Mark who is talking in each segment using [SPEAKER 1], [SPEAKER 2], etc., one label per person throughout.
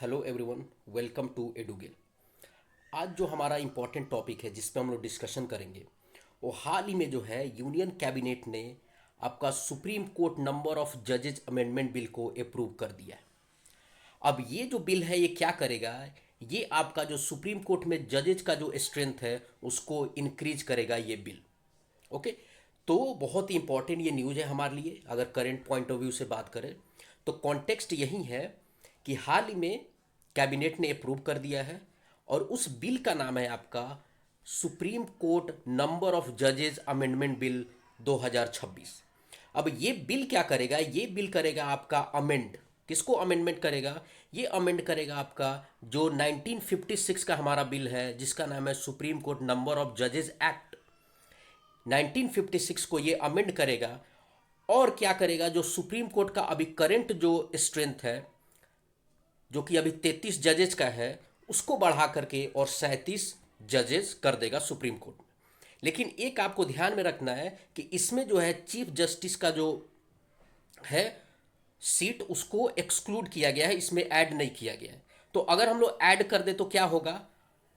[SPEAKER 1] Hello everyone, welcome to एडुगेल। आज जो हमारा इम्पोर्टेंट टॉपिक है जिस पे हम लोग डिस्कशन करेंगे वो हाल ही में जो है यूनियन कैबिनेट ने आपका सुप्रीम कोर्ट नंबर ऑफ जजेज अमेंडमेंट बिल को अप्रूव कर दिया है। अब ये जो बिल है ये क्या करेगा, ये आपका जो सुप्रीम कोर्ट में जजेज का जो स्ट्रेंथ है उसको इंक्रीज करेगा ये बिल। ओके, तो बहुत ही इंपॉर्टेंट ये न्यूज़ है हमारे लिए अगर करंट पॉइंट ऑफ व्यू से बात करें। तो कॉन्टेक्स्ट यही है कि हाल ही में कैबिनेट ने अप्रूव कर दिया है और उस बिल का नाम है आपका सुप्रीम कोर्ट नंबर ऑफ जजेस अमेंडमेंट बिल 2026। अब ये बिल क्या करेगा, ये बिल करेगा आपका अमेंड। किसको अमेंडमेंट करेगा? ये अमेंड करेगा आपका जो 1956 का हमारा बिल है जिसका नाम है सुप्रीम कोर्ट नंबर ऑफ जजेस एक्ट। 1956 को ये अमेंड करेगा और क्या करेगा, जो सुप्रीम कोर्ट का अभी करंट जो स्ट्रेंथ है जो कि अभी 33 जजेस का है उसको बढ़ा करके और 37 जजेस कर देगा सुप्रीम कोर्ट में। लेकिन एक आपको ध्यान में रखना है कि इसमें जो है चीफ जस्टिस का जो है सीट उसको एक्सक्लूड किया गया है, इसमें ऐड नहीं किया गया है। तो अगर हम लोग ऐड कर दे तो क्या होगा,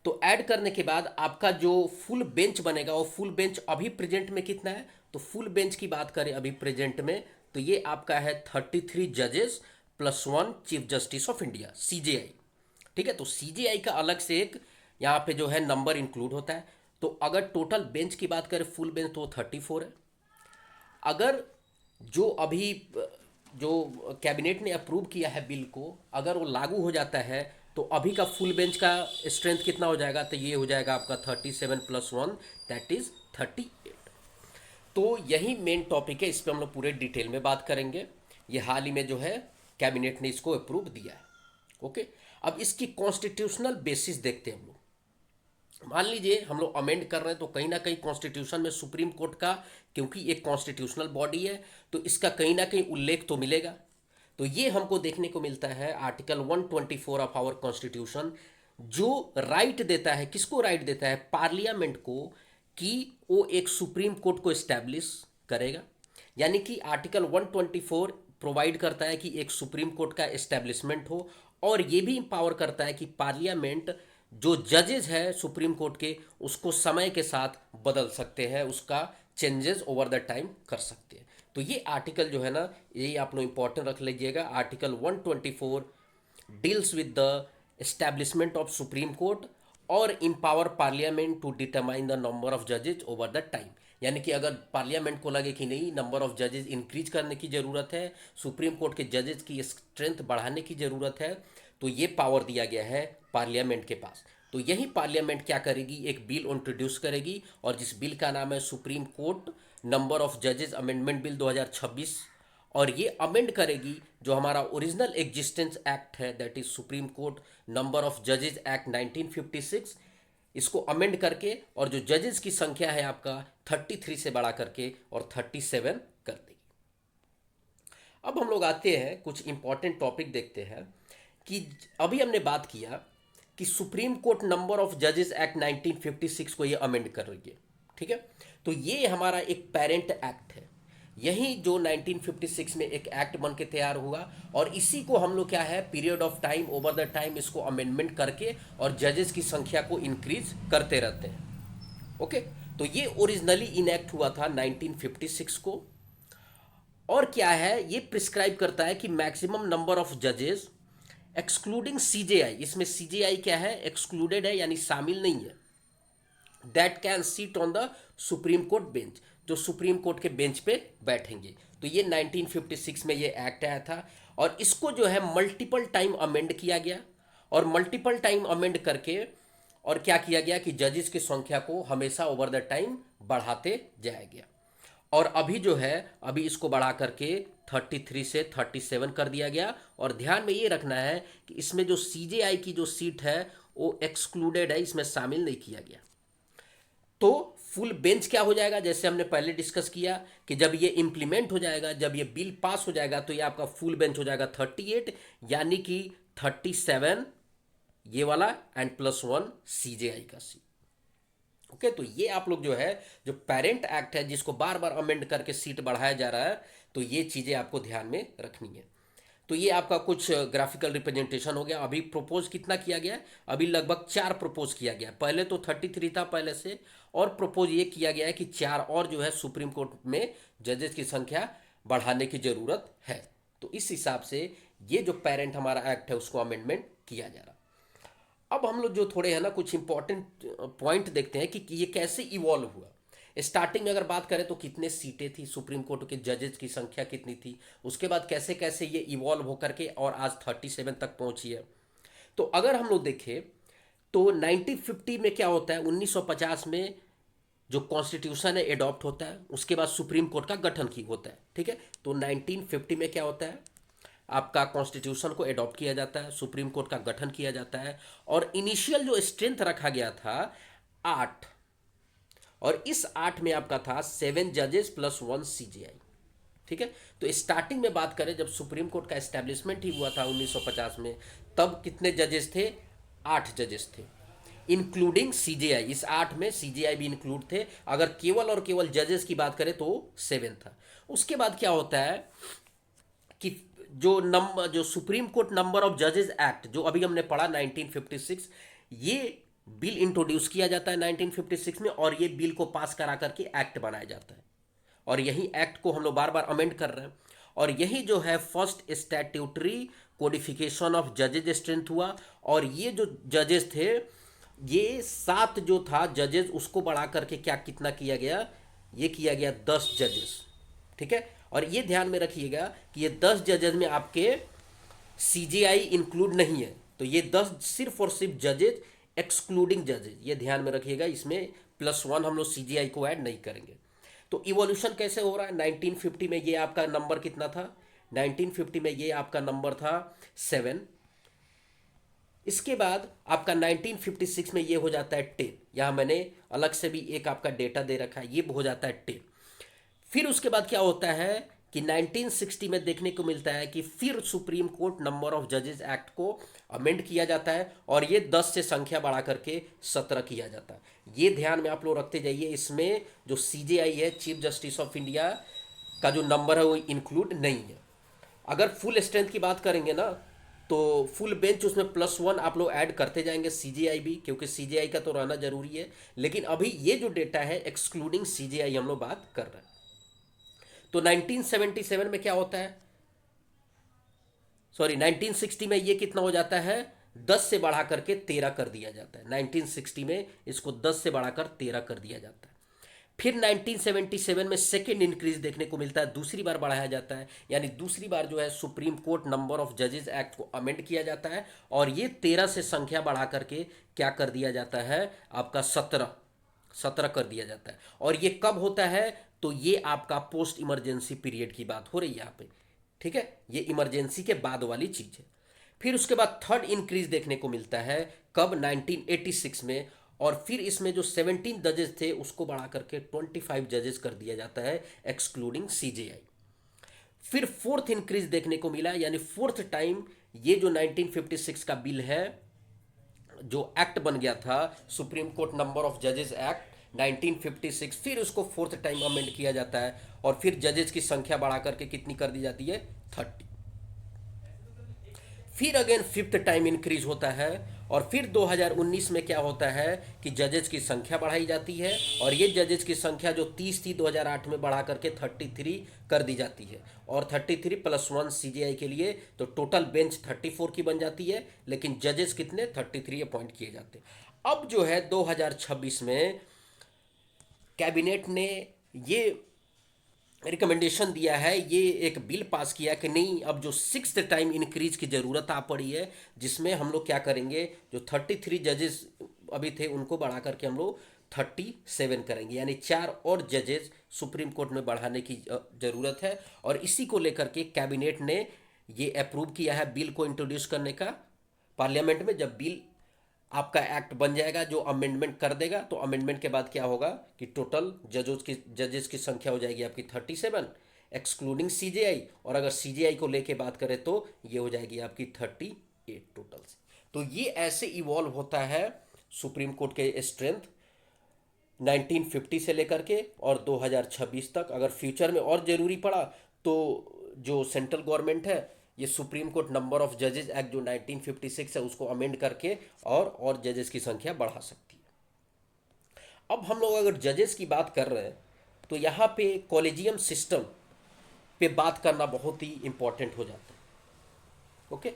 [SPEAKER 1] तो ऐड करने के बाद आपका जो फुल बेंच बनेगा वो फुल बेंच अभी प्रेजेंट में कितना है, तो फुल बेंच की बात करें अभी प्रेजेंट में तो ये आपका है 33 जजेस plus one chief justice of India CJI. ठीक है, तो सीजेआई का अलग से एक यहाँ पे जो है नंबर इंक्लूड होता है। तो अगर टोटल बेंच की बात करें फुल बेंच तो 34 है। अगर जो अभी जो कैबिनेट ने अप्रूव किया है बिल को अगर वो लागू हो जाता है तो अभी का फुल बेंच का स्ट्रेंथ कितना हो जाएगा, तो ये हो जाएगा आपका 37 प्लस वन दैट इज 38। तो यही मेन टॉपिक है, इस पर हम लोग पूरे डिटेल में बात करेंगे। ये हाल ही में जो है कैबिनेट ने इसको अप्रूव दिया है। ओके, अब इसकी कॉन्स्टिट्यूशनल बेसिस देखते हैं हम लोग। मान लीजिए हम लोग अमेंड कर रहे हैं तो कहीं ना कहीं कॉन्स्टिट्यूशन में सुप्रीम कोर्ट का, क्योंकि एक कॉन्स्टिट्यूशनल बॉडी है तो इसका कहीं ना कहीं उल्लेख तो मिलेगा। तो ये हमको देखने को मिलता है आर्टिकल 124 ऑफ आवर कॉन्स्टिट्यूशन, जो राइट देता है, किसको राइट देता है, पार्लियामेंट को, कि वो एक सुप्रीम कोर्ट को इस्टेब्लिश करेगा। यानी कि आर्टिकल 124 प्रोवाइड करता है कि एक सुप्रीम कोर्ट का इस्टेब्लिशमेंट हो और ये भी पावर करता है कि पार्लियामेंट जो जजेस है सुप्रीम कोर्ट के उसको समय के साथ बदल सकते हैं, उसका चेंजेस ओवर द टाइम कर सकते हैं। तो ये आर्टिकल जो है ना, यही आप लोग इंपॉर्टेंट रख लीजिएगा। Article 124 deals with the establishment of supreme court और empower parliament to determine the number of जजेज ओवर द टाइम। यानी कि अगर पार्लियामेंट को लगे कि नहीं नंबर ऑफ जजेज इंक्रीज करने की ज़रूरत है, सुप्रीम कोर्ट के जजेज की स्ट्रेंथ बढ़ाने की ज़रूरत है, तो ये पावर दिया गया है पार्लियामेंट के पास। तो यही पार्लियामेंट क्या करेगी, एक बिल इंट्रोड्यूस करेगी और जिस बिल का नाम है सुप्रीम कोर्ट नंबर ऑफ जजेस अमेंडमेंट बिल 2026। और ये अमेंड करेगी जो हमारा ओरिजिनल एग्जिस्टेंस एक्ट है that is supreme court number of जजेस एक्ट 1956। इसको अमेंड करके और जो जजेस की संख्या है आपका 33 से बढ़ा करके और 37 कर देगी। अब हम लोग आते हैं कुछ इंपॉर्टेंट टॉपिक देखते हैं कि अभी हमने बात किया कि सुप्रीम कोर्ट नंबर ऑफ जजेस एक्ट 1956 को ये अमेंड कर रही है। ठीक है, तो ये हमारा एक पेरेंट एक्ट है, यही जो 1956 में एक एक्ट बन के तैयार हुआ और इसी को हम लोग क्या है period of time over the time इसको अमेंडमेंट करके और जजेस की संख्या को इंक्रीज करते रहते हैं। ओके, तो ये ओरिजिनली इनेक्ट हुआ था 1956 को। और क्या है, ये प्रिस्क्राइब करता है कि मैक्सिमम नंबर ऑफ जजेस एक्सक्लूडिंग सीजेआई, इसमें सीजेआई क्या है, एक्सक्लूडेड है यानी शामिल नहीं है, that can seat on the supreme court bench, जो सुप्रीम कोर्ट के बेंच पे बैठेंगे। तो ये 1956 में ये एक्ट आया था और इसको जो है मल्टीपल टाइम अमेंड किया गया और मल्टीपल टाइम अमेंड करके और क्या किया गया कि जजेस की संख्या को हमेशा ओवर द टाइम बढ़ाते जाया गया। और अभी जो है अभी इसको बढ़ा करके 33 से 37 कर दिया गया। और ध्यान में ये रखना है कि इसमें जो सीजेआई की जो सीट है वो एक्सक्लूडेड है, इसमें शामिल नहीं किया गया। तो फुल बेंच क्या हो जाएगा, जैसे हमने पहले डिस्कस किया कि जब ये इंप्लीमेंट हो जाएगा, जब ये बिल पास हो जाएगा तो ये आपका फुल बेंच हो जाएगा 38, यानी कि 37 ये वाला एंड प्लस वन सीजेआई का सीट। ओके, तो ये आप लोग जो है जो पेरेंट एक्ट है जिसको बार बार अमेंड करके सीट बढ़ाया जा रहा है, तो ये चीज़ें आपको ध्यान में रखनी है। तो ये आपका कुछ ग्राफिकल रिप्रेजेंटेशन हो गया। अभी प्रपोज कितना किया गया है? अभी लगभग 4 प्रपोज किया गया है। पहले तो 33 था पहले से, और प्रपोज ये किया गया है कि 4 और जो है सुप्रीम कोर्ट में जजेस की संख्या बढ़ाने की ज़रूरत है। तो इस हिसाब से ये जो पेरेंट हमारा एक्ट है उसको अमेंडमेंट किया जा रहा। अब हम लोग जो थोड़े हैं ना कुछ इंपॉर्टेंट पॉइंट देखते हैं कि ये कैसे इवॉल्व हुआ। स्टार्टिंग में अगर बात करें तो कितने सीटें थी, सुप्रीम कोर्ट के जजेस की संख्या कितनी थी, उसके बाद कैसे कैसे ये इवॉल्व होकर के और आज 37 तक पहुंची है। तो अगर हम लोग देखें तो 1950 में क्या होता है, 1950 में जो कॉन्स्टिट्यूशन है एडॉप्ट होता है, उसके बाद सुप्रीम कोर्ट का गठन की होता है। ठीक है, तो 1950 में क्या होता है, आपका कॉन्स्टिट्यूशन को एडॉप्ट किया जाता है, सुप्रीम कोर्ट का गठन किया जाता है, और इनिशियल जो स्ट्रेंथ रखा गया था 8, और इस 8 में आपका था 7 जजेस प्लस 1 सीजीआई। ठीक है, तो स्टार्टिंग में बात करें जब सुप्रीम कोर्ट का एस्टेब्लिशमेंट ही हुआ था 1950 में, तब कितने जजेस थे? 8 जजेस थे, इंक्लूडिंग सीजीआई। इस 8 में सीजीआई भी इंक्लूड थे। अगर केवल और केवल जजेस की बात करें तो 7 था। उसके बाद क्या होता है कि जो सुप्रीम कोर्ट नंबर ऑफ जजेस एक्ट जो अभी हमने पढ़ा 1956, ये बिल इंट्रोड्यूस किया जाता है 1956 में, और ये बिल को पास करा करके एक्ट बनाया जाता है, और यही एक्ट को हम लोग बार बार अमेंड कर रहे हैं। और यही जो है फर्स्ट स्टैट्यूटरी कोडिफिकेशन ऑफ जजेज स्ट्रेंथ हुआ। और ये जो जजेस थे, ये 7 जो था जजेस, उसको बढ़ा करके क्या कितना किया गया, ये किया गया 10 जजेस। ठीक है, और ये ध्यान में रखिएगा कि ये 10 जजेस में आपके सीजीआई इंक्लूड नहीं है, तो ये 10 सिर्फ और सिर्फ जजेज एक्सक्लूडिंग जजेज, ये ध्यान में रखिएगा। इसमें +1 हम लोग सीजीआई को ऐड नहीं करेंगे। तो इवोल्यूशन कैसे हो रहा है? 1950 में ये आपका नंबर कितना था? 1950 में ये आपका नंबर था 7। इसके बाद आपका 1956 में ये हो जाता है 10। यहाँ मैंने अलग से भी एक आपका डेटा दे रखा है, ये हो जाता है 10। फिर उसके बाद क्या होता है कि 1960 में देखने को मिलता है कि फिर सुप्रीम कोर्ट नंबर ऑफ जजेस एक्ट को अमेंड किया जाता है, और ये 10 से संख्या बढ़ा करके 17 किया जाता है। ये ध्यान में आप लोग रखते जाइए। इसमें जो सीजेआई है, चीफ जस्टिस ऑफ इंडिया का जो नंबर है वो इंक्लूड नहीं है। अगर फुल स्ट्रेंथ की बात करेंगे ना, तो फुल बेंच उसमें +1 आप लोग ऐड करते जाएंगे, सीजीआई भी, क्योंकि सीजीआई का तो रहना जरूरी है। लेकिन अभी ये जो डेटा है एक्सक्लूडिंग सीजीआई हम लोग बात कर रहे हैं। तो 1977 में क्या होता है, सॉरी 1960 में ये कितना हो जाता है, 10 से बढ़ा करके 13 कर दिया जाता है। 1960 में इसको 10 से बढ़ाकर 13 कर दिया जाता है। फिर 1977 में सेकेंड इंक्रीज देखने को मिलता है, दूसरी बार बढ़ाया जाता है, यानी दूसरी बार जो है सुप्रीम कोर्ट नंबर ऑफ जजेस एक्ट को अमेंड किया जाता है, और ये 13 से संख्या बढ़ा करके क्या कर दिया जाता है, आपका 17 कर दिया जाता है। और ये कब होता है, तो ये आपका पोस्ट इमरजेंसी पीरियड की बात हो रही है यहाँ पे। ठीक है, ये इमरजेंसी के बाद वाली चीज है। फिर उसके बाद थर्ड इंक्रीज देखने को मिलता है कब, 1986 में, और फिर इसमें जो 17 जजेस थे उसको बढ़ा करके 25 जजेस कर दिया जाता है एक्सक्लूडिंग सीजेआई। फिर फोर्थ इंक्रीज देखने को मिला, यानी फोर्थ टाइम ये जो 1956 का बिल है, जो एक्ट बन गया था सुप्रीम कोर्ट नंबर ऑफ जजेस एक्ट 1956, फिर उसको फोर्थ टाइम अमेंड किया जाता है, और फिर जजेस की संख्या बढ़ा करके कितनी कर दी जाती है, 30। फिर अगेन फिफ्थ टाइम इंक्रीज होता है, और फिर 2019 में क्या होता है कि जजेस की संख्या बढ़ाई जाती है, और ये जजेस की संख्या जो 30 थी 2008 में बढ़ा करके 33 कर दी जाती है, और 33 +1 सीजीआई के लिए, तो टोटल बेंच 34 की बन जाती है, लेकिन जजेस कितने, 33 अपॉइंट किए जाते हैं। अब जो है 2026 में कैबिनेट ने ये रिकमेंडेशन दिया है, ये एक बिल पास किया कि नहीं, अब जो सिक्स्थ टाइम इंक्रीज की ज़रूरत आ पड़ी है, जिसमें हम लोग क्या करेंगे, जो 33 जजेस अभी थे उनको बढ़ा करके हम लोग 37 करेंगे, यानी 4 और जजेस सुप्रीम कोर्ट में बढ़ाने की ज़रूरत है। और इसी को लेकर के कैबिनेट ने ये अप्रूव किया है बिल को इंट्रोड्यूस करने का पार्लियामेंट में। जब बिल आपका एक्ट बन जाएगा जो अमेंडमेंट कर देगा, तो अमेंडमेंट के बाद क्या होगा कि टोटल जजेस की संख्या हो जाएगी आपकी 37 एक्सक्लूडिंग सीजेआई, और अगर सीजेआई को लेके बात करें तो ये हो जाएगी आपकी 38 टोटल से। तो ये ऐसे इवॉल्व होता है सुप्रीम कोर्ट के स्ट्रेंथ 1950 से लेकर के और 2026 तक। अगर फ्यूचर में और ज़रूरी पड़ा तो जो सेंट्रल गवर्नमेंट है ये सुप्रीम कोर्ट नंबर ऑफ जजेस एक्ट जो 1956 है उसको अमेंड करके और जजेस की संख्या बढ़ा सकती है। अब हम लोग अगर जजेस की बात कर रहे हैं तो यहाँ पे कॉलेजियम सिस्टम पे बात करना बहुत ही इंपॉर्टेंट हो जाता है। ओके,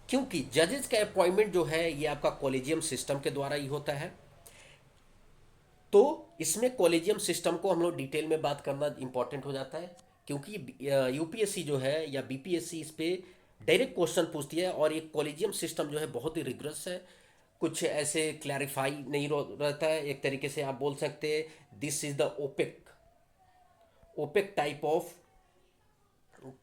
[SPEAKER 1] क्योंकि जजेस का अपॉइंटमेंट जो है ये आपका कॉलेजियम सिस्टम के द्वारा ही होता है। तो इसमें कॉलेजियम सिस्टम को हम लोग डिटेल में बात करना इंपॉर्टेंट हो जाता है, क्योंकि यूपीएससी जो है या बीपीएससी इस पे डायरेक्ट क्वेश्चन पूछती है, और ये कॉलेजियम सिस्टम जो है बहुत ही रिग्रेस है, कुछ ऐसे क्लैरिफाई नहीं रहता है। एक तरीके से आप बोल सकते हैं this is the opaque opaque type of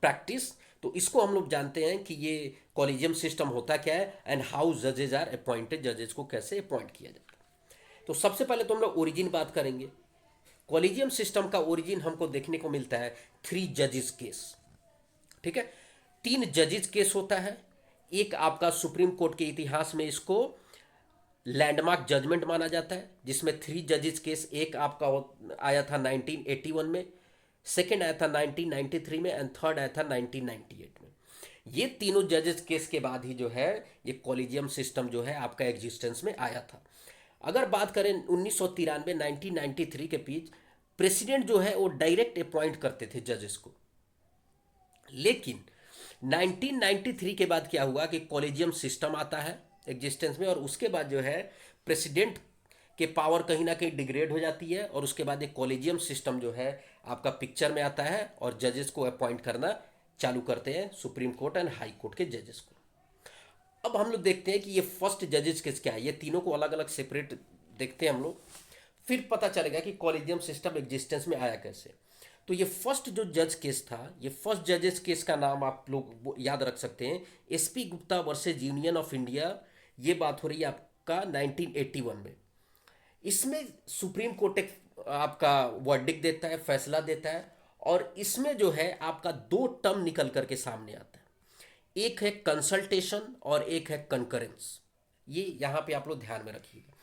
[SPEAKER 1] practice. तो इसको हम लोग जानते हैं कि ये कॉलेजियम सिस्टम होता क्या है एंड हाउ जजेज आर अपॉइंटेड, जजेज को कैसे अपॉइंट किया जाता है। तो सबसे पहले तो हम लोग ओरिजिन बात करेंगे। कॉलेजियम सिस्टम का ओरिजिन हमको देखने को मिलता है 3 जजेस केस। ठीक है, 3 जजेस केस होता है। एक आपका सुप्रीम कोर्ट के इतिहास में इसको लैंडमार्क जजमेंट माना जाता है, जिसमें 3 जजेस केस, एक आपका आया था 1981 में, सेकेंड आया था 1993 में एंड थर्ड आया था 1998 में। ये तीनों जजेस केस के बाद ही जो है ये कॉलेजियम सिस्टम जो है आपका एग्जिस्टेंस में आया था। अगर बात करें 1993 1993 के बीच प्रेसिडेंट जो है वो डायरेक्ट अपॉइंट करते थे जजेस को, लेकिन 1993 के बाद क्या हुआ कि कॉलेजियम सिस्टम आता है एग्जिस्टेंस में, और उसके बाद जो है प्रेसिडेंट के पावर कहीं ना कहीं डिग्रेड हो जाती है, और उसके बाद एक कॉलेजियम सिस्टम जो है आपका पिक्चर में आता है और जजेस को अपॉइंट करना चालू करते हैं, supreme court and high court के जजेस को। अब हम लोग देखते हैं कि ये फर्स्ट जजेस केस क्या है, ये तीनों को अलग अलग सेपरेट देखते हैं हम लोग, फिर पता चलेगा कि कॉलेजियम सिस्टम एग्जिस्टेंस में आया कैसे। तो ये फर्स्ट जो जज केस था, ये फर्स्ट जजेस केस का नाम आप लोग याद रख सकते हैं, SP Gupta versus union of India. ये बात हो रही है आपका 1981 में। इसमें सुप्रीम कोर्ट एक आपका वर्डिक्ट देता है, फैसला देता है, और इसमें जो है आपका 2 टर्म निकल करके सामने आता है। एक है कंसल्टेशन और एक है कंकरेंस। ये यहाँ पे आप लोग ध्यान में रखिएगा,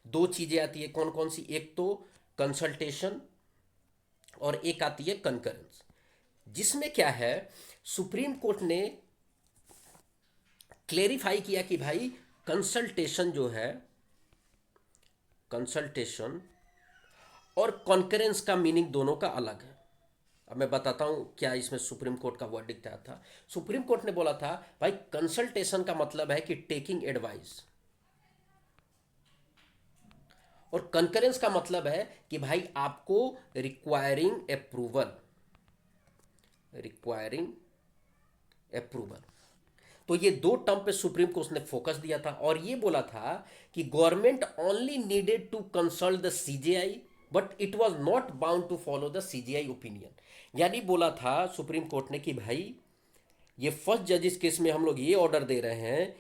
[SPEAKER 1] 2 चीजें आती है, कौन कौन सी, एक तो कंसल्टेशन और एक आती है कंकरेंस। जिसमें क्या है, सुप्रीम कोर्ट ने क्लेरिफाई किया कि भाई कंसल्टेशन जो है, कंसल्टेशन और कॉन्करेंस का मीनिंग दोनों का अलग है। अब मैं बताता हूं क्या इसमें सुप्रीम कोर्ट का वर्डिक्ट आया था। सुप्रीम कोर्ट ने बोला था भाई कंसल्टेशन का मतलब है कि टेकिंग एडवाइस, और कॉन्करेंस का मतलब है कि भाई आपको रिक्वायरिंग अप्रूवल, रिक्वायरिंग अप्रूवल। तो ये 2 टर्म पे सुप्रीम कोर्ट ने फोकस दिया था, और ये बोला था कि government only needed to consult the CJI but it was not bound to follow the CJI opinion. यानी बोला था सुप्रीम कोर्ट ने कि भाई ये फर्स्ट जजेस केस में हम लोग ये ऑर्डर दे रहे हैं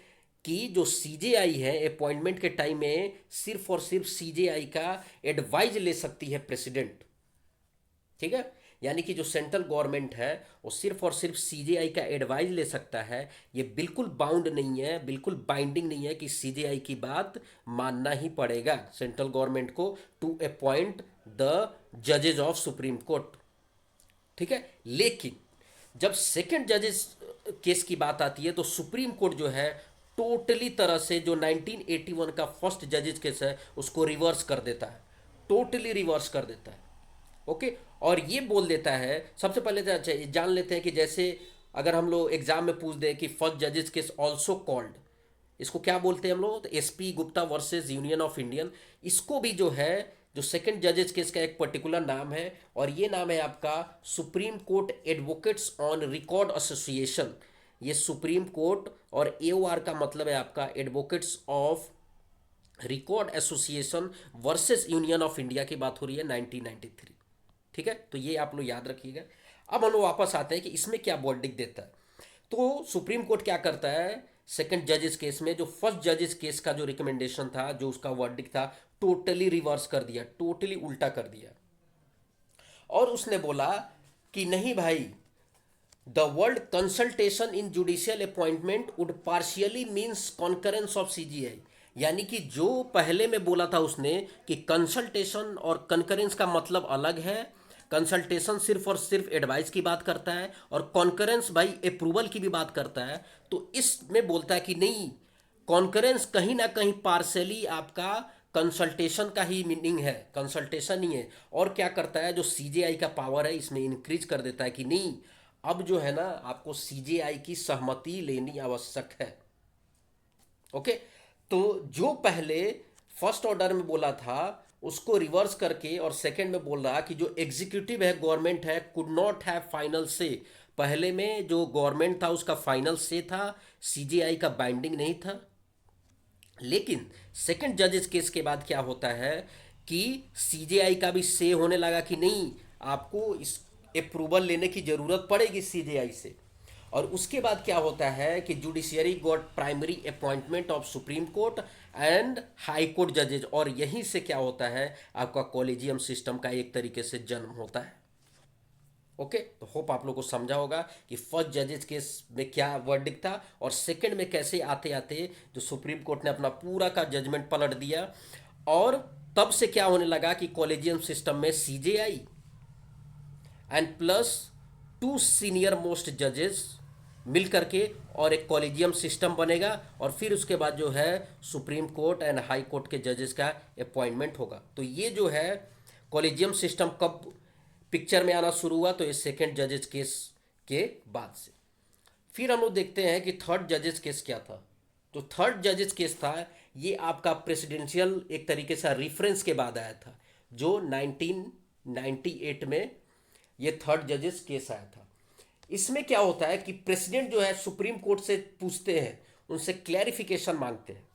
[SPEAKER 1] कि जो सीजेआई है अपॉइंटमेंट के टाइम में सिर्फ और सिर्फ सीजेआई का एडवाइज ले सकती है प्रेसिडेंट। ठीक है, यानी कि जो सेंट्रल गवर्नमेंट है वो सिर्फ और सिर्फ सीजेआई का एडवाइस ले सकता है। ये बिल्कुल बाउंड नहीं है, बिल्कुल बाइंडिंग नहीं है कि सीजेआई की बात मानना ही पड़ेगा सेंट्रल गवर्नमेंट को टू अपॉइंट द जजेज ऑफ सुप्रीम कोर्ट। ठीक है, लेकिन जब सेकंड जजेस केस की बात आती है तो सुप्रीम कोर्ट जो है टोटली तरह से जो 1981 का फर्स्ट जजेस केस है उसको रिवर्स कर देता है, टोटली रिवर्स कर देता है। ओके, और ये बोल देता है, सबसे पहले तो अच्छा ये जान लेते हैं कि जैसे अगर हम लोग एग्जाम में पूछ दें कि फर्स्ट जजेस केस ऑल्सो कॉल्ड, इसको क्या बोलते हैं हम लोग, तो SP Gupta versus union of Indian. इसको भी जो है जो सेकंड जजेस केस का एक पर्टिकुलर नाम है, और ये नाम है आपका supreme court advocates on record association. ये सुप्रीम कोर्ट और एओआर का मतलब है आपका advocates of record association versus union of India की बात हो रही है 1993। ठीक है, तो ये आप लोग याद रखिएगा। अब हम लोग वापस आते हैं कि इसमें क्या वर्डिक्ट देता है। तो सुप्रीम कोर्ट क्या करता है सेकंड जजेस केस में, जो फर्स्ट जजेस केस का जो रिकमेंडेशन था, जो उसका वर्डिक्ट था, टोटली रिवर्स कर दिया, टोटली उल्टा कर दिया, और उसने बोला कि नहीं भाई, the word consultation in judicial appointment would partially means concurrence of CGI. यानी कि जो पहले में बोला था उसने कि कंसल्टेशन और कंकरेंस का मतलब अलग है, कंसल्टेशन सिर्फ और सिर्फ एडवाइस की बात करता है, और कॉन्करेंस भाई अप्रूवल की भी बात करता है। तो इसमें बोलता है कि नहीं, कॉन्करेंस कहीं ना कहीं पार्शली आपका कंसल्टेशन का ही मीनिंग है, कंसल्टेशन ही है। और क्या करता है, जो सीजेआई का पावर है इसमें इंक्रीज कर देता है कि नहीं, अब जो है ना आपको सीजेआई की सहमति लेनी आवश्यक है। ओके, तो जो पहले फर्स्ट ऑर्डर में बोला था उसको रिवर्स करके और सेकंड में बोल रहा कि जो एग्जीक्यूटिव है, गवर्नमेंट है, कुड नॉट हैव फाइनल से। पहले में जो गवर्नमेंट था उसका फाइनल से था, सीजेआई का बाइंडिंग नहीं था। लेकिन सेकंड जजेस केस के बाद क्या होता है कि सीजेआई का भी से होने लगा कि नहीं, आपको इस अप्रूवल लेने की जरूरत पड़ेगी सीजेआई से। और उसके बाद क्या होता है कि judiciary got primary appointment of supreme court and high court जजेज, और यहीं से क्या होता है, आपका कॉलेजियम सिस्टम का एक तरीके से जन्म होता है। ओके, तो होप आप लोग को समझा होगा कि फर्स्ट जजेस केस में क्या वर्डिक्ट था, और सेकंड में कैसे आते आते जो सुप्रीम कोर्ट ने अपना पूरा का जजमेंट पलट दिया। और तब से क्या होने लगा कि कॉलेजियम सिस्टम में CJI and plus two senior most जजेस मिल करके और एक कॉलेजियम सिस्टम बनेगा, और फिर उसके बाद जो है supreme court and high court के जजेस का अपॉइंटमेंट होगा। तो ये जो है कॉलेजियम सिस्टम कब पिक्चर में आना शुरू हुआ, तो ये सेकेंड जजेस केस के बाद से। फिर हम लोग देखते हैं कि थर्ड जजेस केस क्या था। तो थर्ड जजेस केस था, ये आपका प्रेसिडेंशियल एक तरीके से रेफरेंस के बाद आया था, जो 1998 में ये थर्ड जजेस केस आया था। इसमें क्या होता है कि प्रेसिडेंट जो है सुप्रीम कोर्ट से पूछते हैं, उनसे क्लैरिफिकेशन मांगते हैं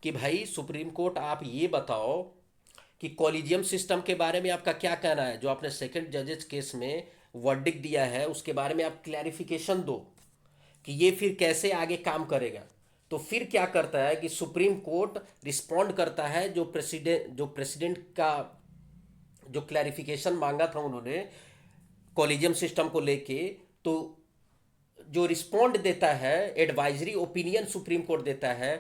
[SPEAKER 1] कि भाई सुप्रीम कोर्ट आप ये बताओ कि कॉलेजियम सिस्टम के बारे में आपका क्या कहना है, जो आपने सेकंड जजेस केस में वर्डिक्ट दिया है उसके बारे में आप क्लैरिफिकेशन दो कि ये फिर कैसे आगे काम करेगा। तो फिर क्या करता है कि सुप्रीम कोर्ट रिस्पॉन्ड करता है, जो प्रेसिडेंट का जो क्लैरिफिकेशन मांगा था उन्होंने कॉलेजियम सिस्टम को लेके, तो जो रिस्पॉन्ड देता है, एडवाइजरी ओपिनियन सुप्रीम कोर्ट देता है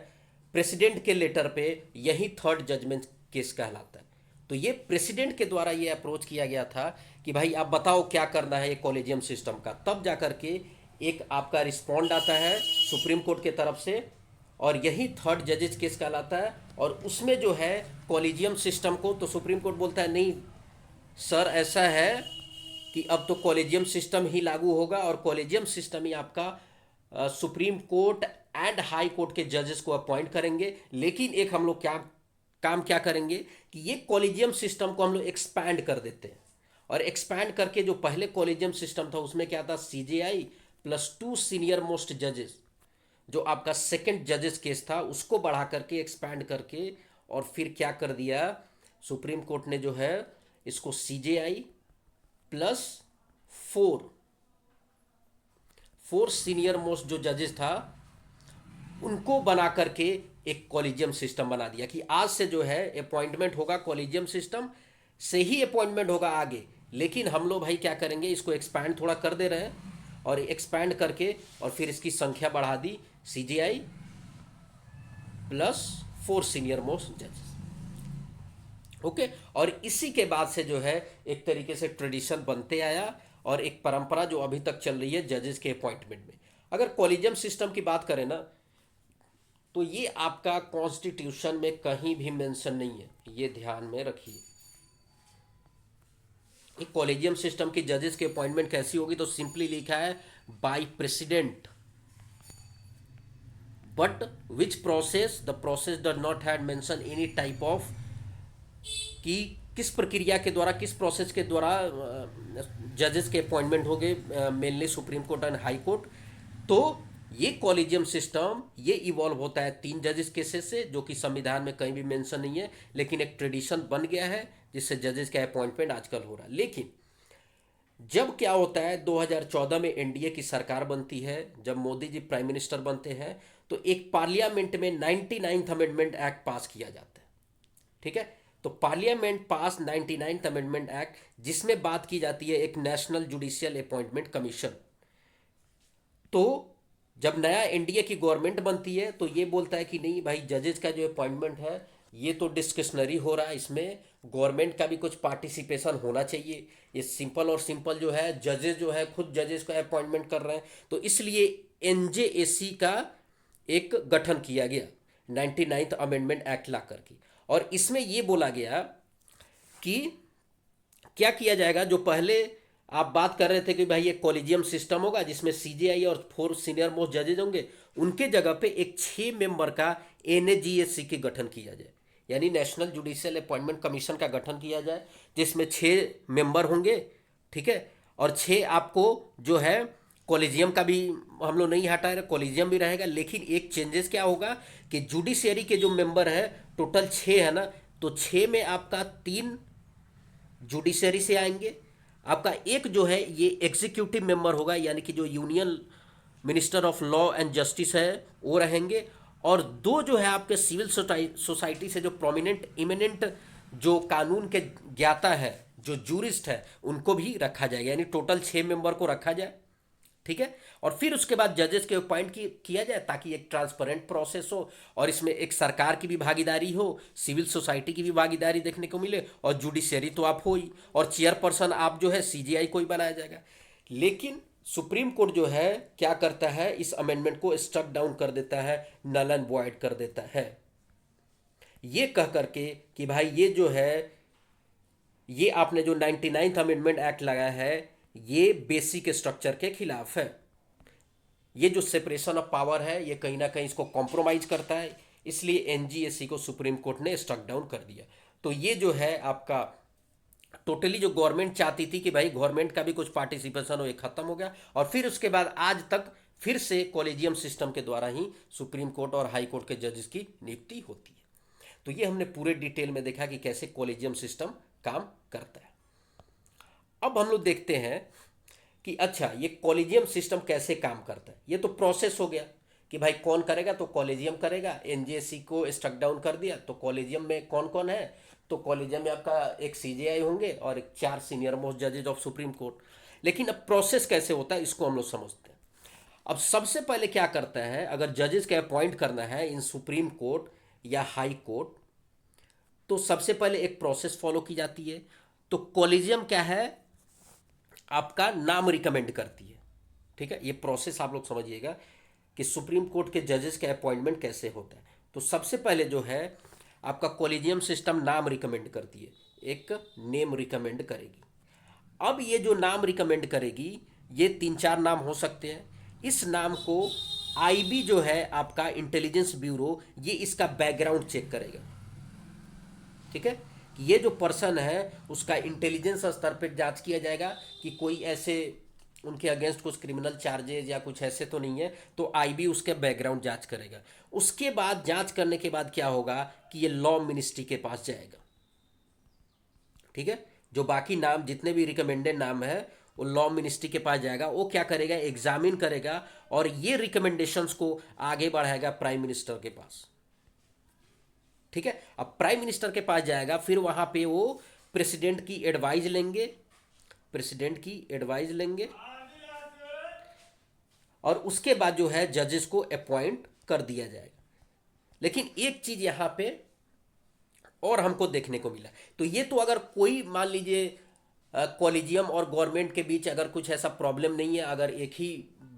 [SPEAKER 1] प्रेसिडेंट के लेटर पे, यही थर्ड जजमेंट केस कहलाता है। तो ये प्रेसिडेंट के द्वारा ये अप्रोच किया गया था कि भाई आप बताओ क्या करना है ये कॉलेजियम सिस्टम का, तब जाकर के एक आपका रिस्पॉन्ड आता है सुप्रीम कोर्ट के तरफ से, और यही थर्ड जजेस केस कहलाता है। और उसमें जो है कॉलेजियम सिस्टम को तो सुप्रीम कोर्ट बोलता है नहीं सर, ऐसा है कि अब तो कॉलेजियम सिस्टम ही लागू होगा, और कॉलेजियम सिस्टम ही आपका supreme court and high court के जजेस को अपॉइंट करेंगे। लेकिन एक हम लोग क्या करेंगे कि ये कॉलेजियम सिस्टम को हम लोग एक्सपैंड कर देते हैं, और एक्सपैंड करके जो पहले कॉलेजियम सिस्टम था उसमें क्या था, CJI plus two senior most जजेस, जो आपका सेकंड जजेस केस था उसको बढ़ा करके एक्सपैंड करके, और फिर क्या कर दिया सुप्रीम कोर्ट ने जो है इसको CJI plus four four senior most जो जजेस था उनको बना करके एक कॉलेजियम सिस्टम बना दिया कि आज से जो है अपॉइंटमेंट होगा कॉलेजियम सिस्टम से ही अपॉइंटमेंट होगा आगे। लेकिन हम लोग भाई क्या करेंगे, इसको एक्सपैंड थोड़ा कर दे रहे हैं, और एक्सपैंड करके और फिर इसकी संख्या बढ़ा दी, CGI plus four senior most जजेस। ओके, और इसी के बाद से जो है एक तरीके से ट्रेडिशन बनते आया, और एक परंपरा जो अभी तक चल रही है जजेस के अपॉइंटमेंट में। अगर कॉलेजियम सिस्टम की बात करें ना, तो ये आपका कॉन्स्टिट्यूशन में कहीं भी मेंशन नहीं है, ये ध्यान में रखिए। एक कॉलेजियम सिस्टम की जजेस की अपॉइंटमेंट कैसी होगी, तो सिंपली लिखा है by president, but which process, the process does not had mention any type of, कि किस प्रक्रिया के द्वारा, किस प्रोसेस के द्वारा जजेस के अपॉइंटमेंट हो गए, mainly supreme court and high court. तो ये कॉलेजियम सिस्टम ये इवॉल्व होता है तीन जजेस केसेस से, जो कि संविधान में कहीं भी मेंशन नहीं है, लेकिन एक ट्रेडिशन बन गया है जिससे जजेस का अपॉइंटमेंट आजकल हो रहा है। लेकिन जब क्या होता है 2014 में एनडीए की सरकार बनती है, जब मोदी जी प्राइम मिनिस्टर बनते हैं, तो एक पार्लियामेंट में 99th अमेंडमेंट एक्ट पास किया जाता है। ठीक है, तो पार्लियामेंट पास 99th अमेंडमेंट एक्ट, जिसमें बात की जाती है एक नेशनल जुडिशियल अपॉइंटमेंट कमीशन। तो जब नया एनडीए की गवर्नमेंट बनती है तो ये बोलता है कि नहीं भाई, जजेस का जो अपॉइंटमेंट है ये तो डिस्कशनरी हो रहा है, इसमें गवर्नमेंट का भी कुछ पार्टिसिपेशन होना चाहिए। ये सिंपल और सिंपल जो है जजेस जो है खुद जजेस का अपॉइंटमेंट कर रहे हैं, तो इसलिए एनजेएसी का एक गठन किया गया 99th अमेंडमेंट एक्ट ला करके। और इसमें ये बोला गया कि क्या किया जाएगा, जो पहले आप बात कर रहे थे कि भाई ये कॉलेजियम सिस्टम होगा जिसमें सीजेआई और 4 सीनियर मोस्ट जजेज होंगे, उनके जगह पे एक 6 मेंबर का एनएजीएससी के गठन किया जाए, यानी नेशनल जुडिशियल अपॉइंटमेंट कमीशन का गठन किया जाए, जिसमें 6 मेंबर होंगे। ठीक है, और 6 आपको जो है कॉलेजियम का भी हम लोग नहीं हटा रहे, कॉलेजियम भी रहेगा, लेकिन एक चेंजेस क्या होगा कि जुडिशियरी के जो मेंबर है टोटल 6 है ना, तो 6 में आपका 3 जुडिशरी से आएंगे, आपका एक जो है ये एग्जीक्यूटिव मेंबर होगा, यानी कि जो union minister of law and justice है वो रहेंगे, और 2 जो है आपके सिविल सोसाइटी से जो प्रोमिनेंट इमिनेंट जो कानून के ज्ञाता है, जो जूरिस्ट है, उनको भी रखा जाएगा, यानी टोटल 6 मेंबर को रखा जाए। ठीक है, और फिर उसके बाद जजेस के अपॉइंट किया जाए ताकि एक ट्रांसपेरेंट प्रोसेस हो, और इसमें एक सरकार की भी भागीदारी हो, सिविल सोसाइटी की भी भागीदारी देखने को मिले, और जुडिशरी तो आप हो ही, और चेयरपर्सन आप जो है सीजीआई को ही बनाया जाएगा। लेकिन सुप्रीम कोर्ट जो है क्या करता है, इस अमेंडमेंट को स्ट्रक डाउन कर देता है, नल एंड वॉइड कर देता है, ये कह करके कि भाई ये जो है ये आपने जो 99th अमेंडमेंट एक्ट लगाया है ये बेसिक स्ट्रक्चर के खिलाफ है, ये जो सेपरेशन ऑफ पावर है ये कहीं ना कहीं इसको कॉम्प्रोमाइज करता है, इसलिए एनजीएससी को सुप्रीम कोर्ट ने स्ट्रक डाउन कर दिया। तो ये जो है आपका टोटली जो गवर्नमेंट चाहती थी कि भाई गवर्नमेंट का भी कुछ पार्टिसिपेशन हो, ये खत्म हो गया, और फिर उसके बाद आज तक फिर से कॉलेजियम सिस्टम के द्वारा ही सुप्रीम कोर्ट और हाई कोर्ट के जजेस की नियुक्ति होती है। तो ये हमने पूरे डिटेल में देखा कि कैसे कॉलेजियम सिस्टम काम करता है। अब हम लोग देखते हैं कि अच्छा ये कॉलेजियम सिस्टम कैसे काम करता है। ये तो प्रोसेस हो गया कि भाई कौन करेगा, तो कॉलेजियम करेगा, एनजेसी को स्ट्रक डाउन कर दिया, तो कॉलेजियम में कौन कौन है, तो कॉलेजियम में आपका एक सीजेआई होंगे और एक 4 सीनियर मोस्ट जजेज ऑफ सुप्रीम कोर्ट। लेकिन अब प्रोसेस कैसे होता है इसको हम लोग समझते हैं। अब सबसे पहले क्या करता है, अगर जजेस के अपॉइंट करना है इन सुप्रीम कोर्ट या हाई कोर्ट, तो सबसे पहले एक प्रोसेस फॉलो की जाती है। तो कॉलेजियम क्या है, आपका नाम रिकमेंड करती है। ठीक है, ये प्रोसेस आप लोग समझिएगा कि सुप्रीम कोर्ट के जजेस के अपॉइंटमेंट कैसे होता है। तो सबसे पहले जो है आपका कॉलेजियम सिस्टम नाम रिकमेंड करती है, एक नेम रिकमेंड करेगी। अब ये जो नाम रिकमेंड करेगी ये 3-4 नाम हो सकते हैं। इस नाम को आईबी जो है आपका इंटेलिजेंस ब्यूरो, ये इसका बैकग्राउंड चेक करेगा। ठीक है, कि ये जो पर्सन है उसका इंटेलिजेंस स्तर पर जांच किया जाएगा कि कोई ऐसे उनके अगेंस्ट कुछ क्रिमिनल चार्जेस या कुछ ऐसे तो नहीं है, तो आईबी उसके बैकग्राउंड जांच करेगा। उसके बाद जांच करने के बाद क्या होगा कि ये लॉ मिनिस्ट्री के पास जाएगा। ठीक है, जो बाकी नाम जितने भी रिकमेंडेड नाम है वो लॉ मिनिस्ट्री के पास जाएगा, वो क्या करेगा, एग्जामिन करेगा, और ये रिकमेंडेशंस को आगे बढ़ाएगा प्राइम मिनिस्टर के पास। ठीक है, अब प्राइम मिनिस्टर के पास जाएगा, फिर वहां पे वो प्रेसिडेंट की एडवाइज लेंगे, प्रेसिडेंट की एडवाइज लेंगे, और उसके बाद जो है जजेस को अपॉइंट कर दिया जाएगा। लेकिन एक चीज यहां पे और हमको देखने को मिला, तो ये तो अगर कोई मान लीजिए कॉलेजियम और गवर्नमेंट के बीच अगर कुछ ऐसा प्रॉब्लम नहीं है, अगर एक ही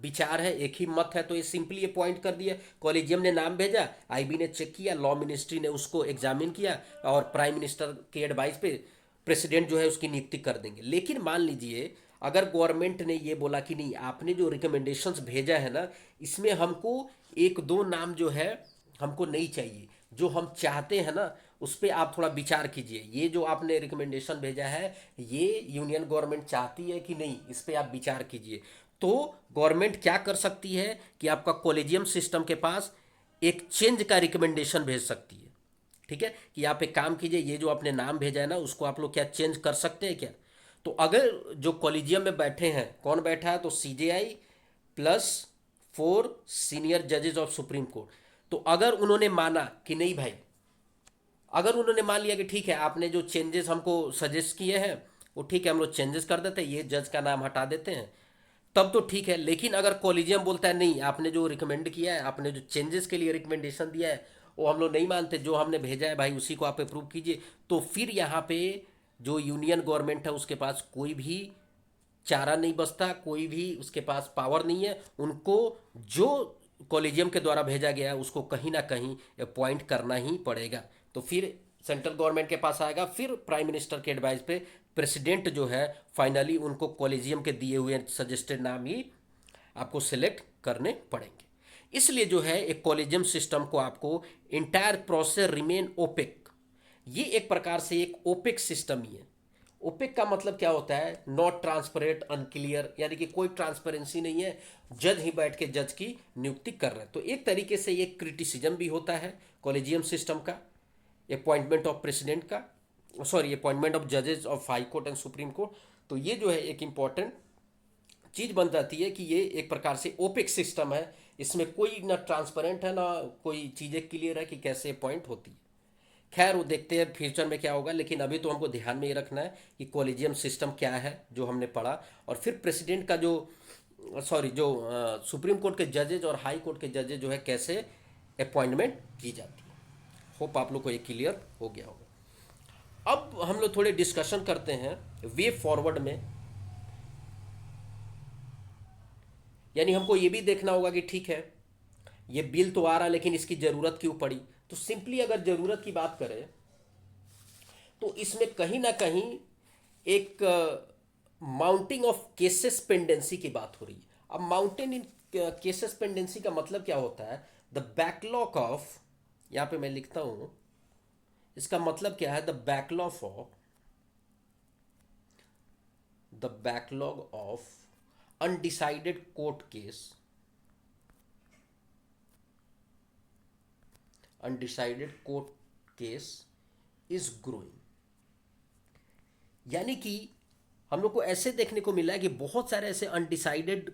[SPEAKER 1] विचार है, एक ही मत है, तो ये सिंपली अपॉइंट कर दिया। कॉलेजियम ने नाम भेजा, आईबी ने चेक किया, लॉ मिनिस्ट्री ने उसको एग्जामिन किया, और प्राइम मिनिस्टर के एडवाइस पे प्रेसिडेंट जो है उसकी नियुक्ति कर देंगे। लेकिन मान लीजिए अगर गवर्नमेंट ने ये बोला कि नहीं, आपने जो रिकमेंडेशंस भेजा है ना, इसमें हमको 1-2 नाम जो है हमको नहीं चाहिए, जो हम चाहते हैं ना उस पर आप थोड़ा विचार कीजिए, ये जो आपने रिकमेंडेशन भेजा है ये यूनियन गवर्नमेंट चाहती है कि नहीं, इस पर आप विचार कीजिए। तो गवर्नमेंट क्या कर सकती है कि आपका कॉलेजियम सिस्टम के पास एक चेंज का रिकमेंडेशन भेज सकती है। ठीक है, कि आप एक काम कीजिए, ये जो आपने नाम भेजा है ना उसको आप लोग क्या चेंज कर सकते हैं क्या। तो अगर जो कॉलेजियम में बैठे हैं, कौन बैठा है, तो सीजेआई प्लस 4 सीनियर जजेस ऑफ सुप्रीम कोर्ट, तो अगर उन्होंने माना कि नहीं भाई, अगर उन्होंने मान लिया कि ठीक है आपने जो चेंजेस हमको सजेस्ट किए हैं वो ठीक है, हम लोग चेंजेस कर देते हैं, ये जज का नाम हटा देते हैं, तब तो ठीक है। लेकिन अगर कॉलेजियम बोलता है नहीं, आपने जो रिकमेंड किया है, आपने जो चेंजेस के लिए रिकमेंडेशन दिया है वो हम लोग नहीं मानते, जो हमने भेजा है भाई उसी को आप अप्रूव कीजिए। तो फिर यहाँ पे जो यूनियन गवर्नमेंट है उसके पास कोई भी चारा नहीं बचता, कोई भी उसके पास पावर नहीं है। उनको जो कॉलेजियम के द्वारा भेजा गया है उसको कहीं ना कहीं अपॉइंट करना ही पड़ेगा। तो फिर सेंट्रल गवर्नमेंट के पास आएगा, फिर प्राइम मिनिस्टर के एडवाइस पे प्रेसिडेंट जो है फाइनली उनको कॉलेजियम के दिए हुए सजेस्टेड नाम ही आपको सिलेक्ट करने पड़ेंगे। इसलिए जो है एक कॉलेजियम सिस्टम को आपको इंटायर प्रोसेस रिमेन ओपेक, ये एक प्रकार से एक ओपेक सिस्टम ही है। ओपेक का मतलब क्या होता है? नॉट ट्रांसपेरेंट, अनक्लियर, यानी कि कोई ट्रांसपेरेंसी नहीं है, जज ही बैठ के जज की नियुक्ति कर रहे हैं। तो एक तरीके से ये क्रिटिसिज्म भी होता है कॉलेजियम सिस्टम का, अपॉइंटमेंट ऑफ प्रेसिडेंट का, सॉरी अपॉइंटमेंट ऑफ जजेस of high court and supreme court. तो ये जो है एक इम्पॉर्टेंट चीज बन जाती है कि ये एक प्रकार से ओपेक सिस्टम है, इसमें कोई ना ट्रांसपेरेंट है ना कोई चीज़ें क्लियर है कि कैसे अपॉइंट होती है। खैर वो देखते हैं फ्यूचर में क्या होगा, लेकिन अभी तो हमको ध्यान में ये रखना है कि कॉलेजियम सिस्टम क्या है जो हमने पढ़ा, और फिर प्रेसिडेंट का जो सॉरी जो सुप्रीम कोर्ट के जजेज और हाई कोर्ट के जजेज जो है कैसे अपॉइंटमेंट की जाती है। होप आप लोग को ये क्लियर हो गया होगा। अब हम लोग थोड़े डिस्कशन करते हैं वे फॉरवर्ड में, यानी हमको ये भी देखना होगा कि ठीक है ये बिल तो आ रहा लेकिन इसकी ज़रूरत क्यों पड़ी। तो सिंपली अगर ज़रूरत की बात करें तो इसमें कहीं ना कहीं एक माउंटिंग ऑफ केसेस पेंडेंसी की बात हो रही है। अब माउंटेन इन केसेस पेंडेंसी का मतलब क्या होता है? द बैकलॉग ऑफ, यहाँ पे मैं लिखता हूँ, इसका मतलब क्या है? The backlog of undecided court case, undecided court case is growing. यानी कि हम लोग को ऐसे देखने को मिला है कि बहुत सारे ऐसे अनडिसाइडेड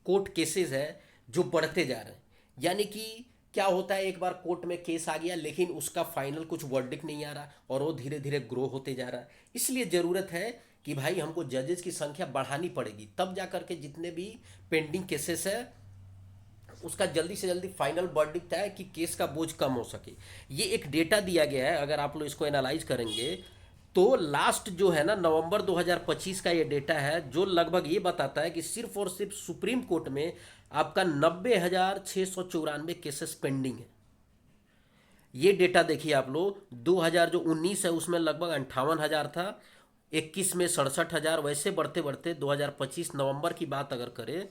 [SPEAKER 1] कोर्ट केसेस हैं जो बढ़ते जा रहे हैं। यानी कि क्या होता है, एक बार कोर्ट में केस आ गया लेकिन उसका फाइनल कुछ वर्डिक्ट नहीं आ रहा और वो धीरे धीरे ग्रो होते जा रहा है। इसलिए ज़रूरत है कि भाई हमको जजेस की संख्या बढ़ानी पड़ेगी, तब जा करके जितने भी पेंडिंग केसेस है उसका जल्दी से जल्दी फाइनल वर्डिक्ट है कि केस का बोझ कम हो सके। ये एक डेटा दिया गया है, अगर आप लोग इसको एनालाइज करेंगे तो लास्ट जो है ना नवंबर 2025 का ये डेटा है जो लगभग ये बताता है कि सिर्फ और सिर्फ सुप्रीम कोर्ट में आपका 90,694 केसेस पेंडिंग है। ये डेटा देखिए आप लोग, 2000 जो 19 है उसमें लगभग 58,000 था, 21 में 67,000, वैसे बढ़ते बढ़ते 2025 नवंबर की बात अगर करें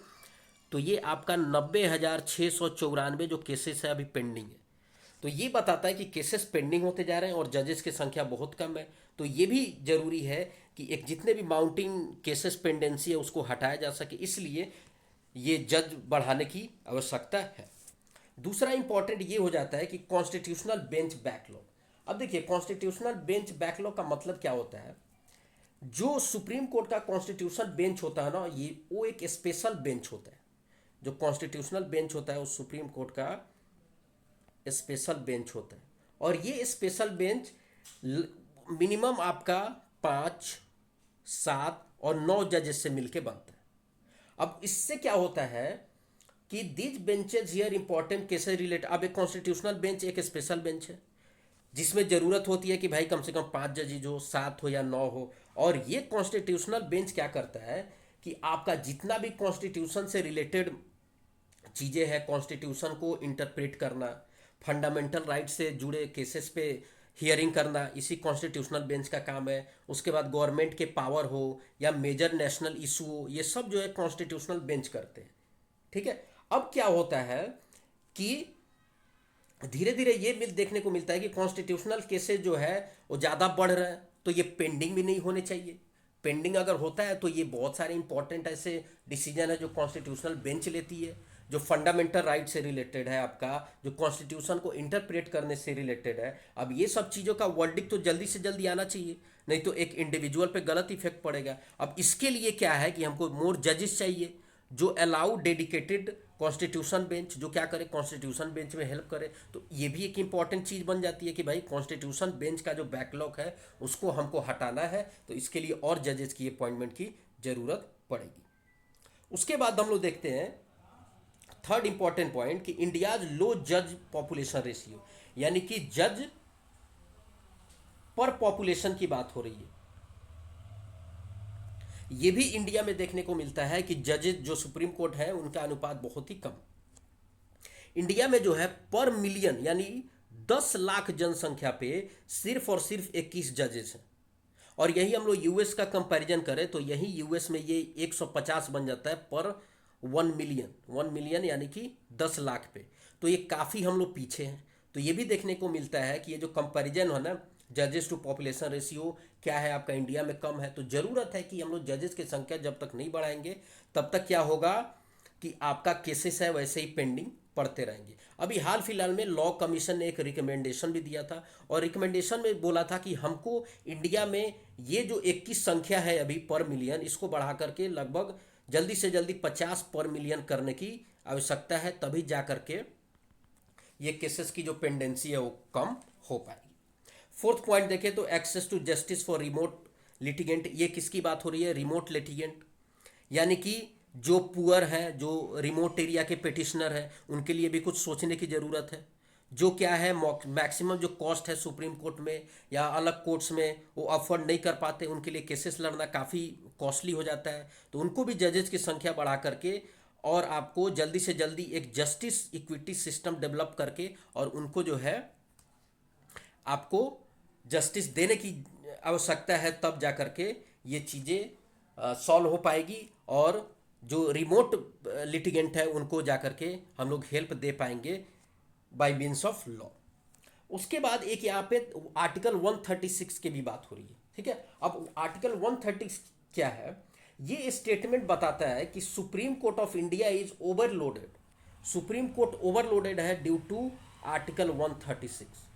[SPEAKER 1] तो ये आपका 90,694 जो केसेस है अभी पेंडिंग है। तो ये बताता है कि केसेस पेंडिंग होते जा रहे हैं और जजेस की संख्या बहुत कम है। तो ये भी जरूरी है कि एक जितने भी माउंटिंग केसेस पेंडेंसी है उसको हटाया जा सके, इसलिए ये जज बढ़ाने की आवश्यकता है। दूसरा इंपॉर्टेंट ये हो जाता है कि कॉन्स्टिट्यूशनल बेंच बैकलॉग। अब देखिए कॉन्स्टिट्यूशनल बेंच बैकलॉग का मतलब क्या होता है? जो सुप्रीम कोर्ट का कॉन्स्टिट्यूशनल बेंच होता है ना, ये वो एक स्पेशल बेंच होता है। जो कॉन्स्टिट्यूशनल बेंच होता है वो सुप्रीम कोर्ट का स्पेशल बेंच होता है, और ये स्पेशल बेंच मिनिमम आपका 5, 7 और 9 जजेस से मिलके बनता है। अब इससे क्या होता है कि this benches here important cases related. अब एक कॉन्स्टिट्यूशनल बेंच एक स्पेशल बेंच है जिसमें जरूरत होती है कि भाई कम से कम 5 जजेज हो, 7 हो या 9 हो। और ये कॉन्स्टिट्यूशनल बेंच क्या करता है कि आपका जितना भी कॉन्स्टिट्यूशन से रिलेटेड चीज़ें हैं, कॉन्स्टिट्यूशन को इंटरप्रेट करना, फंडामेंटल राइट से जुड़े केसेस पे हियरिंग करना, इसी कॉन्स्टिट्यूशनल बेंच का काम है। उसके बाद गवर्नमेंट के पावर हो या मेजर नेशनल इशू हो, ये सब जो है कॉन्स्टिट्यूशनल बेंच करते हैं। ठीक है। अब क्या होता है कि धीरे धीरे ये देखने को मिलता है कि कॉन्स्टिट्यूशनल केसेस जो है वो ज़्यादा बढ़ रहे हैं, तो ये पेंडिंग भी नहीं होने चाहिए। पेंडिंग अगर होता है तो ये बहुत सारे इंपॉर्टेंट ऐसे डिसीजन है जो कॉन्स्टिट्यूशनल बेंच लेती है, जो फंडामेंटल राइट से रिलेटेड है, आपका जो कॉन्स्टिट्यूशन को इंटरप्रेट करने से रिलेटेड है। अब ये सब चीज़ों का वर्डिक्ट तो जल्दी से जल्दी आना चाहिए, नहीं तो एक इंडिविजुअल पे गलत इफेक्ट पड़ेगा। अब इसके लिए क्या है कि हमको मोर जजेस चाहिए जो अलाउ डेडिकेटेड कॉन्स्टिट्यूशन बेंच, जो क्या करे कॉन्स्टिट्यूशन बेंच में हेल्प करे। तो ये भी एक इंपॉर्टेंट चीज़ बन जाती है कि भाई कॉन्स्टिट्यूशन बेंच का जो बैकलॉग है उसको हमको हटाना है, तो इसके लिए और जजेस की अपॉइंटमेंट की ज़रूरत पड़ेगी। उसके बाद हम लोग देखते हैं थर्ड इंपॉर्टेंट पॉइंट कि इंडियाज लो जज पॉपुलेशन रेशियो, यानी कि जज पर पॉपुलेशन की बात हो रही है। ये भी इंडिया में देखने को मिलता है कि जजेस जो सुप्रीम कोर्ट है उनका अनुपात बहुत ही कम। इंडिया में जो है पर मिलियन यानी 10 लाख जनसंख्या पे सिर्फ और सिर्फ 21 जजेस हैं। और यही हम लोग यूएस का कंपैरिजन करें तो यही यूएस में ये 150 बन जाता है पर 1 मिलियन। 1 मिलियन यानी कि 10 लाख पे। तो ये काफ़ी हम लोग पीछे हैं। तो ये भी देखने को मिलता है कि ये जो कंपैरिजन है ना, जजेस टू पॉपुलेशन रेशियो क्या है आपका इंडिया में कम है। तो ज़रूरत है कि हम लोग जजेस की संख्या जब तक नहीं बढ़ाएंगे तब तक क्या होगा कि आपका केसेस है वैसे ही पेंडिंग पड़ते रहेंगे। अभी हाल फिलहाल में लॉ कमीशन ने एक रिकमेंडेशन भी दिया था और रिकमेंडेशन में बोला था कि हमको इंडिया में ये जो 21 संख्या है अभी पर मिलियन, इसको बढ़ा करके लगभग जल्दी से जल्दी 50 पर मिलियन करने की आवश्यकता है, तभी जा करके ये केसेस की जो पेंडेंसी है वो कम हो पाएगी। फोर्थ पॉइंट देखें तो access to justice for remote litigant. ये किसकी बात हो रही है? रिमोट लिटिगेंट, यानी कि जो पुअर हैं, जो रिमोट एरिया के पिटिशनर हैं, उनके लिए भी कुछ सोचने की ज़रूरत है। जो क्या है मैक्सिमम जो कॉस्ट है सुप्रीम कोर्ट में या अलग कोर्ट्स में वो अफोर्ड नहीं कर पाते, उनके लिए केसेस लड़ना काफ़ी कॉस्टली हो जाता है। तो उनको भी जजेस की संख्या बढ़ा करके और आपको जल्दी से जल्दी एक जस्टिस इक्विटी सिस्टम डेवलप करके और उनको जो है आपको जस्टिस देने की आवश्यकता है, तब जा करके ये चीज़ें सॉल्व हो पाएगी और जो रिमोट लिटिगेंट है उनको जा करके हम लोग हेल्प दे पाएंगे बाय मीन्स ऑफ लॉ। उसके बाद एक यहाँ पे आर्टिकल 136 की भी बात हो रही है, ठीक है। अब आर्टिकल 130 क्या है? ये स्टेटमेंट बताता है कि supreme court of India is overloaded. Supreme court overloaded है ड्यू टू आर्टिकल 136।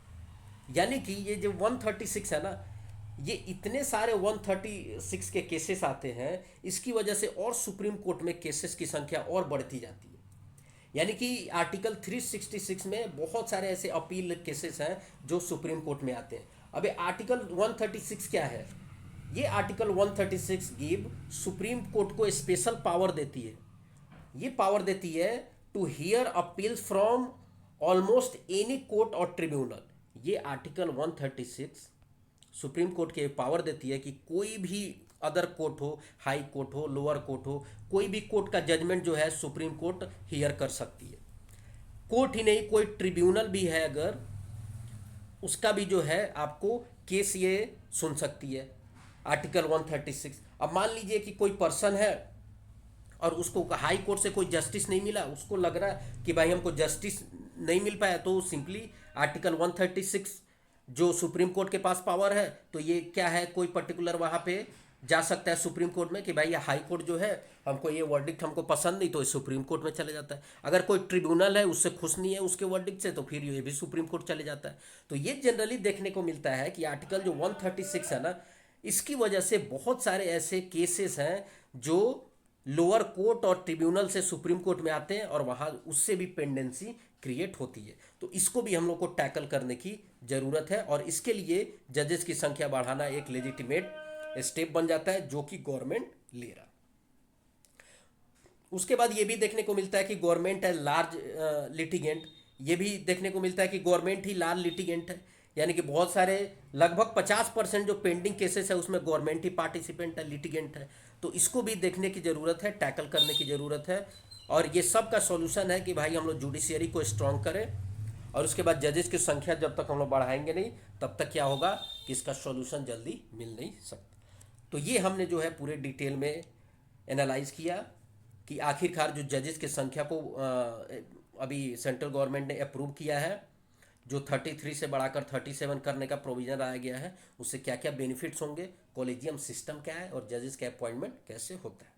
[SPEAKER 1] यानी कि ये जो 136 है ना, ये इतने सारे 136 के केसेस आते हैं, इसकी वजह से और सुप्रीम कोर्ट में केसेस की संख्या और बढ़ती जाती है। यानी कि आर्टिकल 366 में बहुत सारे ऐसे अपील केसेस हैं जो सुप्रीम कोर्ट में आते हैं। अब आर्टिकल 136 क्या है? ये आर्टिकल 136 गिव सुप्रीम कोर्ट को स्पेशल पावर देती है। ये पावर देती है to hear appeals from almost any court और ट्रिब्यूनल। ये आर्टिकल 136 सुप्रीम कोर्ट के पावर देती है कि कोई भी अदर कोर्ट हो, हाई कोर्ट हो, लोअर कोर्ट हो, कोई भी कोर्ट का जजमेंट जो है सुप्रीम कोर्ट हियर कर सकती है। कोर्ट ही नहीं, कोई ट्रिब्यूनल भी है अगर, उसका भी जो है आपको केस ये सुन सकती है आर्टिकल 136। अब मान लीजिए कि कोई पर्सन है और उसको हाई कोर्ट से कोई जस्टिस नहीं मिला, उसको लग रहा है कि भाई हमको जस्टिस नहीं मिल पाया, तो सिंपली आर्टिकल 136 जो सुप्रीम कोर्ट के पास पावर है, तो ये क्या है, कोई पर्टिकुलर वहाँ पे जा सकता है सुप्रीम कोर्ट में कि भाई ये हाई कोर्ट जो है हमको ये वर्डिक्ट हमको पसंद नहीं, तो ये सुप्रीम कोर्ट में चले जाता है। अगर कोई ट्रिब्यूनल है उससे खुश नहीं है उसके वर्डिक्ट से, तो फिर ये भी सुप्रीम कोर्ट चले जाता है। तो ये जनरली देखने को मिलता है कि आर्टिकल जो 136 है ना, इसकी वजह से बहुत सारे ऐसे केसेस हैं जो लोअर कोर्ट और ट्रिब्यूनल से सुप्रीम कोर्ट में आते हैं और वहाँ उससे भी पेंडेंसी क्रिएट होती है। तो इसको भी हम लोग को टैकल करने की ज़रूरत है और इसके लिए जजेस की संख्या बढ़ाना एक लेजिटिमेट स्टेप बन जाता है जो कि गवर्नमेंट ले रहा है। उसके बाद ये भी देखने को मिलता है कि गवर्नमेंट है लार्ज लिटिगेंट। ये भी देखने को मिलता है कि गवर्नमेंट ही लार्ज लिटिगेंट है, यानी कि बहुत सारे लगभग 50% जो पेंडिंग केसेस है उसमें गवर्नमेंट ही पार्टिसिपेंट है, लिटिगेंट है। तो इसको भी देखने की ज़रूरत है, टैकल करने की ज़रूरत है। और ये सब का सॉल्यूशन है कि भाई हम लोग जुडिशियरी को स्ट्रॉन्ग करें और उसके बाद जजेस की संख्या जब तक हम लोग बढ़ाएंगे नहीं तब तक क्या होगा कि इसका सॉल्यूशन जल्दी मिल नहीं सकता। तो ये हमने जो है पूरे डिटेल में एनालाइज किया कि आखिरकार जो जजेस की संख्या को अभी सेंट्रल गवर्नमेंट ने अप्रूव किया है, जो 33 से बढ़ाकर 37 करने का प्रोविज़न लाया गया है, उससे क्या क्या बेनिफिट्स होंगे, कॉलेजियम सिस्टम क्या है और जजेस का अपॉइंटमेंट कैसे होता है।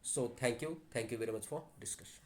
[SPEAKER 1] So thank you very much for discussion.